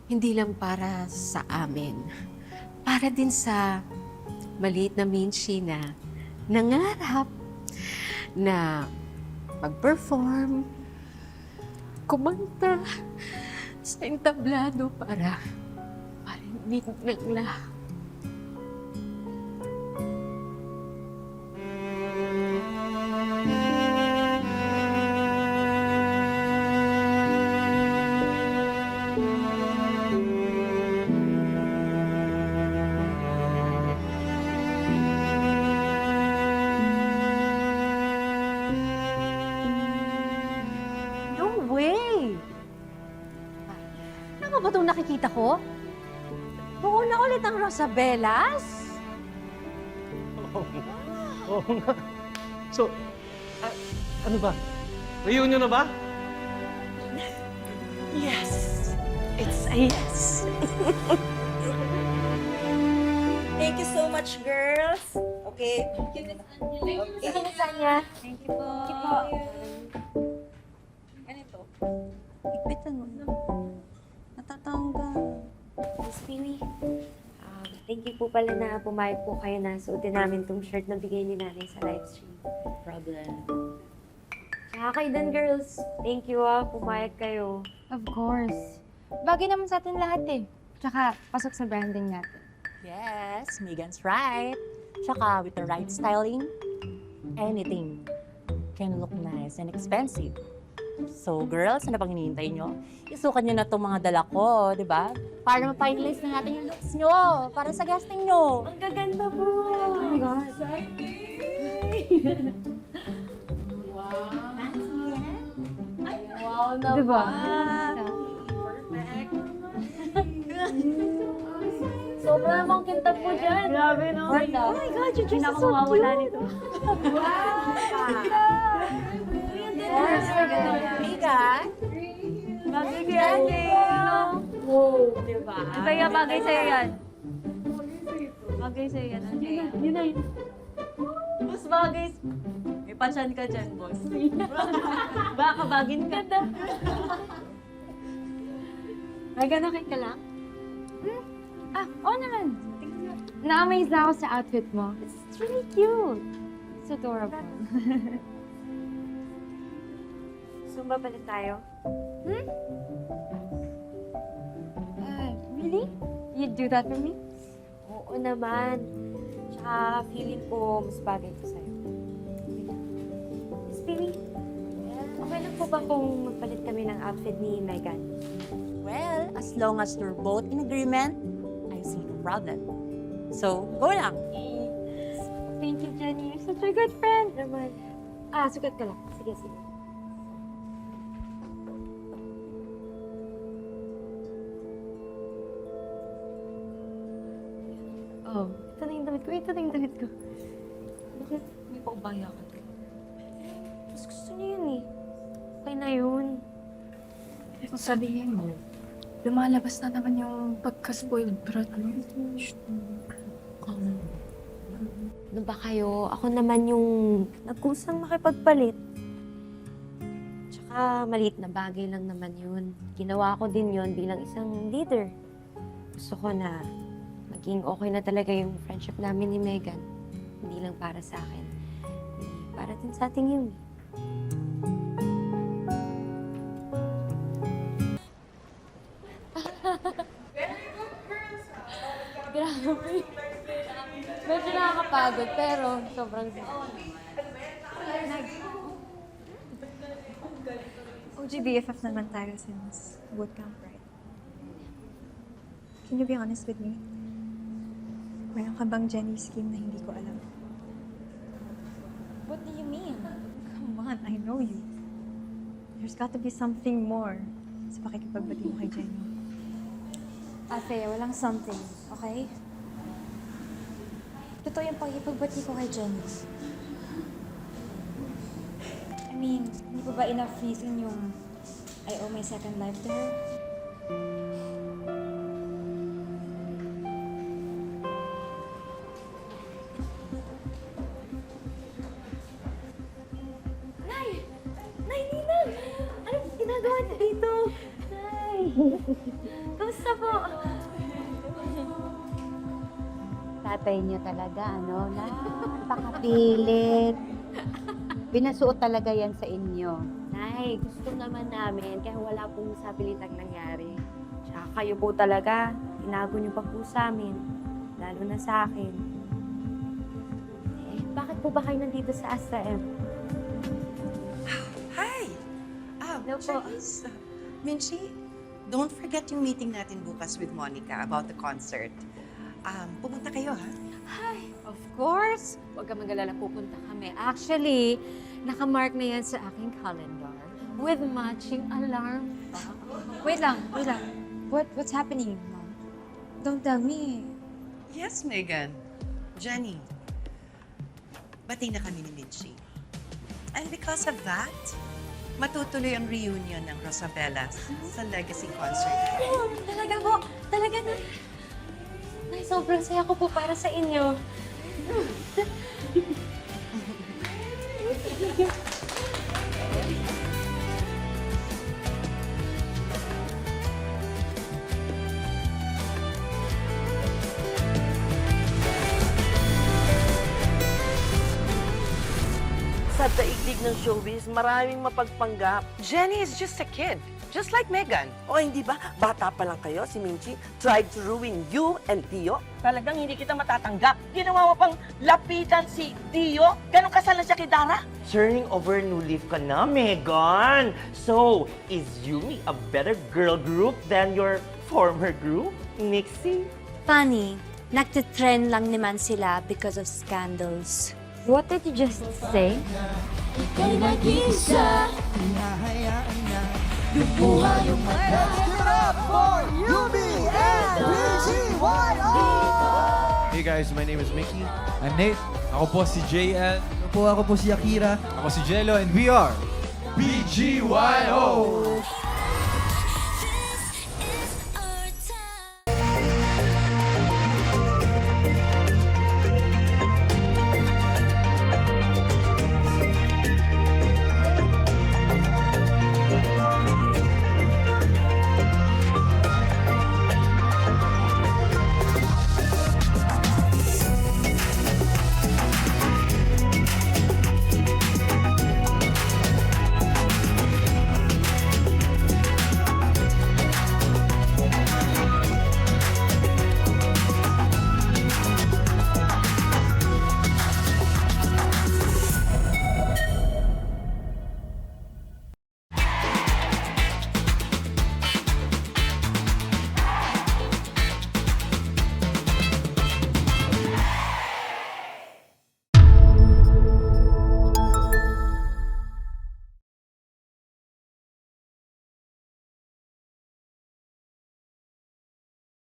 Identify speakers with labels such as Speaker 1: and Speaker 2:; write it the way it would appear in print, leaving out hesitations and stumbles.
Speaker 1: Hindi lang para sa amin. Para din sa maliit na Minshi na nangarap na mag-perform, kumanta sa entablado para marinig ng lahat.
Speaker 2: No way! Ano ba itong nakikita ko? Oo na ulit ang Rosabellas?
Speaker 3: Oo nga. So, ano ba? Reunion na ba?
Speaker 2: Yes! It's a yes!
Speaker 4: Thank you so much, girls. Okay.
Speaker 2: Sige, Miss Anya.
Speaker 4: Thank you po.
Speaker 2: Thank you po.
Speaker 4: Ganito. Higpitan mo. Natatanggal.
Speaker 5: Miss Pili, thank you po pala na pumayag po kayo na suotin namin tong shirt na bigay ni nanay sa livestream.
Speaker 4: Problem.
Speaker 5: Tsaka kayo din, girls. Thank you pumayag kayo.
Speaker 6: Of course. Bagay naman sa atin lahat eh. Tsaka, pasok sa branding natin.
Speaker 4: Yes, Megan's right. Tsaka with the right styling, anything can look nice and expensive. So, girls, ano pang hinihintay nyo? Isukan nyo na itong mga dala ko, di ba? Para ma-finalize na natin yung looks nyo, para sa guesting nyo.
Speaker 5: Ang gaganda po!
Speaker 6: Oh my God.
Speaker 5: Wow naman!
Speaker 6: Diba?
Speaker 5: Sobrang namang kintab po dyan.
Speaker 6: Grabe no?
Speaker 5: Oh my God, your dress is so
Speaker 6: mawawala
Speaker 5: cute!
Speaker 6: nito.
Speaker 4: Megan?
Speaker 6: Bagay kay Ate.
Speaker 5: Wow, diba?
Speaker 6: Kaya bagay sa'yo yan. Bagay sa'yo yan, Ate. Yun na yun.
Speaker 4: Mas bagay. May pansyan ka dyan, boss.
Speaker 6: Baka bagin ka. Megan, okay ka lang? Oo naman. Na-amaze na ako sa outfit mo. It's really cute. It's adorable.
Speaker 5: Zumba palit tayo.
Speaker 6: Really? You'd do that for me?
Speaker 5: Oo naman. Tsaka feeling ko mas bagay ko sa'yo. Miss Pili, okay lang po ba kung magpalit kami ng outfit ni Megan?
Speaker 4: Well, as long as you're both in agreement, I see no problem. So, go lang.
Speaker 6: Thank you, Jenny. You're such a good friend.
Speaker 5: Naman. Sukat ka lang. Sige, sige.
Speaker 6: Oh, ito na yung damit ko. Ito na yung damit ko. Bakit may paubaya ka to?
Speaker 5: Mas gusto niya yun eh. Okay na yun.
Speaker 7: Kung sabihin mo, lumalabas na naman yung pagka-spoiled brat mo.
Speaker 5: Ano ba kayo? Ako naman yung nagkusang makipagpalit. Tsaka maliit na bagay lang naman yun. Ginawa ko din yun bilang isang leader. Gusto ko na maging okay na talaga yung friendship namin ni Megan. Hindi lang para sa akin. Hindi para din sa ating yun.
Speaker 6: Grabe. Medyo nakakapagod, pero sobrang...
Speaker 8: OG-BFF naman tayo since bootcamp, right? Can you be honest with me? Meron ka bang Jenny scheme na hindi ko alam?
Speaker 6: What do you mean?
Speaker 8: Come on, I know you. There's got to be something more sa pakikipagbati mo kay Jenny.
Speaker 6: Ate, walang something, okay? Totoo yung pakikipagbati ko kay Jenny. I mean, hindi pa ba enough reason yung I owe my second life to her?
Speaker 5: Nay, Ninang! Anong ginagawa niyo dito? Nay! Kamusta
Speaker 6: Kamusta po?
Speaker 9: Tatay niyo talaga, ano? Napakapilit. Pinasuot talaga yan sa inyo.
Speaker 5: Nay, gusto naman namin kaya wala pong sapilitang nangyari. Tsaka kayo po talaga, tinago niyo pa po sa amin. Lalo na sa akin. Eh, bakit po ba kayo nandito sa SM?
Speaker 10: Hi!
Speaker 5: Hello po.
Speaker 10: Charisse, Minchi, don't forget yung meeting natin bukas with Monica about the concert. Pumunta kayo, ha?
Speaker 1: Of course. Huwag ka mag-alala, pupunta kami. Actually, nakamark na yan sa aking calendar with matching alarm pa.
Speaker 7: Wait lang. What's happening, Mom? Don't tell me.
Speaker 10: Yes, Megan. Jenny, bati na kami ni Minchi. And because of that, matutuloy ang reunion ng Rosabella sa Legacy Concert.
Speaker 5: Talaga po, talaga na. Nay, sobrang saya ko po para sa inyo.
Speaker 11: Sa daigdig ng showbiz, maraming mapagpanggap.
Speaker 10: Jenny is just a kid, just like Megan.
Speaker 11: O hindi ba, bata pa lang kayo, si Minchi tried to ruin you and Dio. Talagang hindi kita matatanggap. Ginawa mo pang lapitan si Dio. Ganong kasal na siya kay Dara. Turning over new leaf ka na, Megan. So, is Yumi a better girl group than your former group, Nixie?
Speaker 2: Funny, nagtitrend lang naman sila because of scandals.
Speaker 6: What did you just say?
Speaker 12: Hey guys, my name is Mickey. I'm Nate. Ako po si JL. Ako po si Akira. Ako si Jello and we are BGYO!